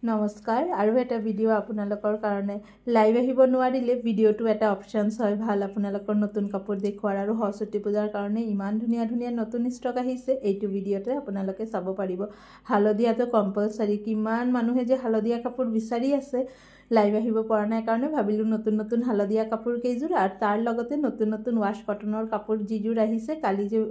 নমস্কাৰ আৰু এটা ভিডিঅ' আপোনালোকৰ কাৰণে লাইভ আহিব নোৱাৰিলে ভিডিঅ'টো এটা অপশ্যনছ হয় ভাল আপোনালোকৰ নতুন কাপোৰ দেখুৱাৰ আৰু সৰস্বতী পূজাৰ কাৰণে ইমান ধুনীয়া ধুনীয়া নতুন ষ্টক আহিছে এইটো ভিডিঅ'তে আপোনালোকে চাব পাৰিব হালধীয়াটো কম্পালসৰি কিমান মানুহে যে হালধীয়া কাপোৰ বিচাৰি আছে লাইভ আহিব পৰা নাই কাৰণে ভাবিলোঁ নতুন নতুন হালধীয়া কাপোৰ কেইযোৰ আৰু তাৰ লগতে নতুন নতুন ৱাছ কটনৰ কাপোৰ যিযোৰ আহিছে কালি যে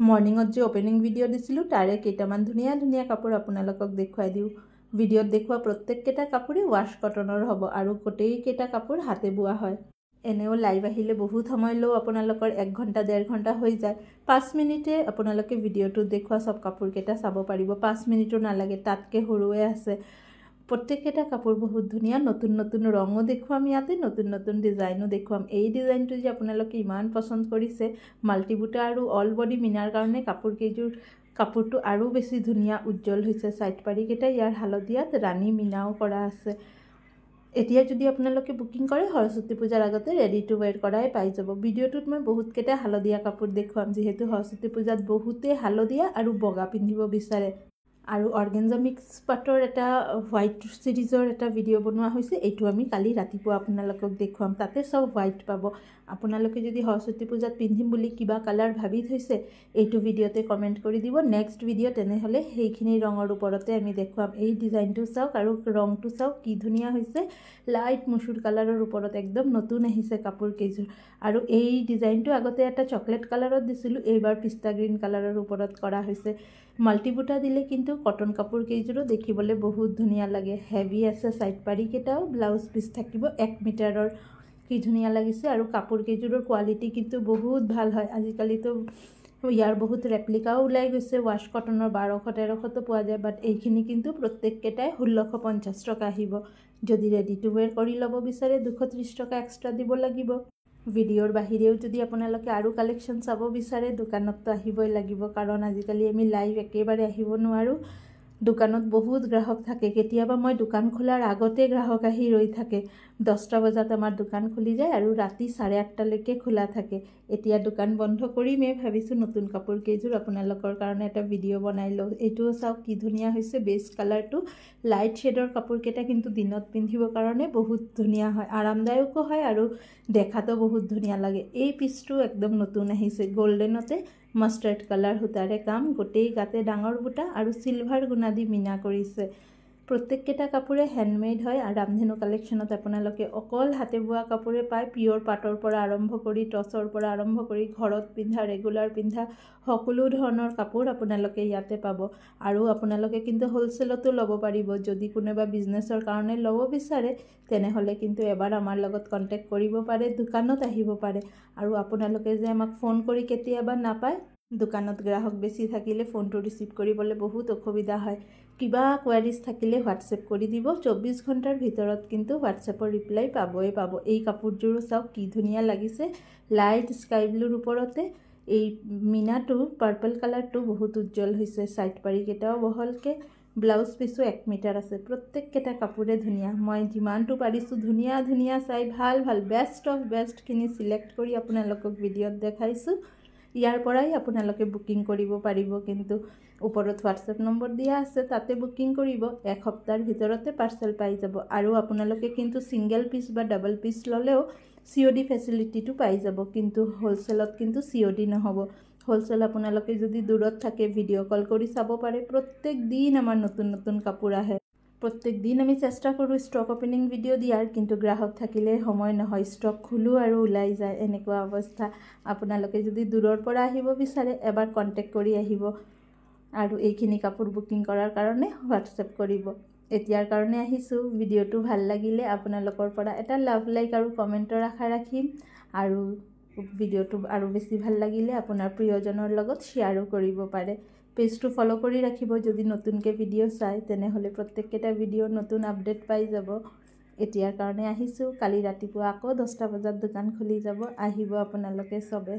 মৰ্নিঙত যে অপেনিং ভিডিঅ' দিছিলোঁ তাৰে কেইটামান ধুনীয়া ধুনীয়া কাপোৰ আপোনালোকক দেখুৱাই দিওঁ ভিডিঅ'ত দেখুওৱা প্ৰত্যেককেইটা কাপোৰেই ৱাছ কটনৰ হ'ব আৰু গোটেইকেইটা কাপোৰ হাতে বোৱা হয় এনেও লাইভ আহিলে বহুত সময় লওঁ আপোনালোকৰ 1 ঘণ্টা 1.5 ঘণ্টা হৈ যায় 5 মিনিটে আপোনালোকে ভিডিঅ'টোত দেখুওৱা সব কাপোৰকেইটা চাব পাৰিব 5 মিনিটো নালাগে তাতকৈ সৰুৱে আছে প্ৰত্যেককেইটা কাপোৰ বহুত ধুনীয়া নতুন নতুন ৰঙো দেখুৱাম ইয়াতে নতুন নতুন ডিজাইনো দেখুৱাম এই ডিজাইনটো যে আপোনালোকে ইমান পচন্দ কৰিছে মাল্টিবুটা আৰু অল বডি মিনাৰ কাৰণে কাপোৰটো আৰু বেছি ধুনীয়া উজ্জ্বল হৈছে সাইড পাৰিকেইটা ইয়াৰ হালধীয়াত ৰাণী মিনাও কৰা আছে এতিয়া যদি আপোনালোকে বুকিং কৰে সৰস্বতী পূজাৰ আগতে ৰেডি টু ৱেৰ কৰাই পাই যাব ভিডিঅ'টোত মই বহুতকেইটা হালধীয়া কাপোৰ দেখুৱাম যিহেতু সৰস্বতী পূজাত বহুতে হালধীয়া আৰু বগা পিন্ধিব বিচাৰে আৰু অৰ্গেঞ্জা মিক্স পাটৰ এটা হোৱাইট সিৰিজৰ এটা ভিডিঅ' বনোৱা হৈছে এইটো আমি কালি ৰাতিপুৱা আপোনালোকক দেখুৱাম তাতে সব হোৱাইট পাব আপোনালোকে যদি সৰস্বতী পূজাত পিন্ধিম বুলি কিবা কালাৰ ভাবি থৈছে এইটো ভিডিঅ'তে কমেণ্ট কৰি দিব নেক্সট ভিডিঅ' তেনেহ'লে সেইখিনি ৰঙৰ ওপৰতে আমি দেখুৱাম এই ডিজাইনটো চাওক আৰু ৰংটো চাওক কি ধুনীয়া হৈছে লাইট মচুৰ কালাৰৰ ওপৰত একদম নতুন আহিছে কাপোৰ কেইযোৰ আৰু এই ডিজাইনটো আগতে এটা চকলেট কালাৰত দিছিলোঁ এইবাৰ পিস্তা গ্ৰীণ কালাৰৰ ওপৰত কৰা হৈছে মাল্টিবুটা দিলে কিন্তু কটন কাপোৰ কেইযোৰো দেখিবলৈ বহুত ধুনীয়া লাগে হেভি আছে সাইড পাৰিকেইটাও ব্লাউজ পিচ থাকিব 1 মিটাৰৰ কি ধুনীয়া লাগিছে আৰু কাপোৰ কেইযোৰৰ কোৱালিটি কিন্তু বহুত ভাল হয় আজিকালিতো ইয়াৰ বহুত ৰেপ্লিকাও ওলাই গৈছে ৱাছ কটনৰ 1200-1300 পোৱা যায় বাট এইখিনি কিন্তু প্ৰত্যেককেইটাই 1650 টকা আহিব যদি ৰেডি টু ৱেৰ কৰি ল'ব বিচাৰে 230 টকা এক্সট্ৰা দিব লাগিব ভিডিঅ'ৰ বাহিৰেও যদি আপোনালোকে আৰু কালেকশ্যন চাব বিচাৰে দোকানততো আহিবই লাগিব কাৰণ আজিকালি আমি লাইভ একেবাৰে আহিব নোৱাৰোঁ দোকানত বহুত গ্ৰাহক থাকে কেতিয়াবা মই দোকান খোলাৰ আগতে গ্ৰাহক আহি ৰৈ থাকে 10টা বজাত আমাৰ দোকান খুলি যায় আৰু ৰাতি 8:30লৈকে খোলা থাকে এতিয়া দোকান বন্ধ কৰিমেই ভাবিছোঁ নতুন কাপোৰ কেইযোৰ আপোনালোকৰ কাৰণে এটা ভিডিঅ' বনাই লওঁ এইটোও চাওক কি ধুনীয়া হৈছে বেছ কালাৰটো লাইট শ্বেডৰ কাপোৰকেইটা কিন্তু দিনত পিন্ধিবৰ কাৰণে বহুত ধুনীয়া হয় আৰামদায়কো হয় আৰু দেখাতো বহুত ধুনীয়া লাগে এই পিচটো একদম নতুন আহিছে গোল্ডেনতে মাষ্টাৰ্ড কালাৰ সূতাৰে কাম গোটেই গাতে ডাঙৰ বুটা আৰু সিলভাৰ গুণা দি মিনা কৰিছে প্ৰত্যেককেইটা কাপোৰে হেণ্ডমেড হয় আৰু ৰামধেনু কালেকশ্যনত আপোনালোকে অকল হাতে বোৱা কাপোৰে পায় পিয়ৰ পাটৰ পৰা আৰম্ভ কৰি টচৰ পৰা আৰম্ভ কৰি ঘৰত পিন্ধা ৰেগুলাৰ পিন্ধা সকলো ধৰণৰ কাপোৰ আপোনালোকে ইয়াতে পাব আৰু আপোনালোকে কিন্তু হোলচেলতো ল'ব পাৰিব যদি কোনোবা বিজনেছৰ কাৰণে ল'ব বিচাৰে তেনেহ'লে কিন্তু এবাৰ আমাৰ লগত কণ্টেক্ট কৰিব পাৰে দোকানত আহিব পাৰে আৰু আপোনালোকে যে আমাক ফোন কৰি কেতিয়াবা নাপায় দোকানত গ্ৰাহক বেছি থাকিলে ফোনটো ৰিচিভ কৰিবলৈ বহুত অসুবিধা হয় কিবা কোৱাৰিজ থাকিলে হোৱাটছএপ কৰি দিব 24 ঘণ্টাৰ ভিতৰত কিন্তু হোৱাটছএপৰ ৰিপ্লাই পাব এই কাপোৰযোৰো চাওক কি ধুনীয়া লাগিছে লাইট স্কাই ব্লুৰ ওপৰতে এই মিনাটো পাৰ্পল কালাৰটো বহুত উজ্জ্বল হৈছে সাইড পাৰিকেইটাও বহলকৈ ব্লাউজ পিচো 1 মিটাৰ আছে প্ৰত্যেককেইটা কাপোৰে ধুনীয়া মই যিমানটো পাৰিছোঁ ধুনীয়া ধুনীয়া চাই ভাল বেষ্ট অফ বেষ্টখিনি চিলেক্ট কৰি আপোনালোকক ভিডিঅ'ত দেখাইছোঁ ইয়াৰ পৰাই আপোনালোকে বুকিং কৰিব পাৰিব কিন্তু ওপৰত হোৱাটছএপ নম্বৰ দিয়া আছে তাতে বুকিং কৰিব এসপ্তাহৰ ভিতৰতে পাৰ্চেল পাই যাব আৰু আপোনালোকে কিন্তু ছিংগল পিচ বা ডাবল পিচ ল'লেও COD ফেচিলিটিটো পাই যাব কিন্তু হোলচেলত কিন্তু COD নহ'ব হোলচেল আপোনালোকে যদি দূৰত থাকে ভিডিঅ' কল কৰি চাব পাৰে প্ৰত্যেক দিন আমাৰ নতুন নতুন কাপোৰ আহে প্ৰত্যেক দিন আমি চেষ্টা কৰোঁ ষ্টক অপেনিং ভিডিঅ' দিয়াৰ কিন্তু গ্ৰাহক থাকিলে সময় নহয় ষ্টক খোলোঁ আৰু ওলাই যায় এনেকুৱা অৱস্থা আপোনালোকে যদি দূৰৰ পৰা আহিব বিচাৰে এবাৰ কণ্টেক্ট কৰি আহিব আৰু এইখিনি কাপোৰ বুকিং কৰাৰ কাৰণে হোৱাটছএপ কৰিব এতিয়াৰ কাৰণে আহিছোঁ ভিডিঅ'টো ভাল লাগিলে আপোনালোকৰ পৰা এটা লাভ লাইক আৰু কমেণ্টৰ আশা ৰাখিম আৰু ভিডিঅ'টো আৰু বেছি ভাল লাগিলে আপোনাৰ প্ৰিয়জনৰ লগত শ্বেয়াৰো কৰিব পাৰে পেজটো ফ'ল' কৰি ৰাখিব যদি নতুনকৈ ভিডিঅ' চায় তেনেহ'লে প্ৰত্যেককেইটা ভিডিঅ' নতুন আপডেট পাই যাব এতিয়াৰ কাৰণে আহিছোঁ কালি ৰাতিপুৱা আকৌ 10টা বজাত দোকান খুলি যাব আহিব আপোনালোকে চবে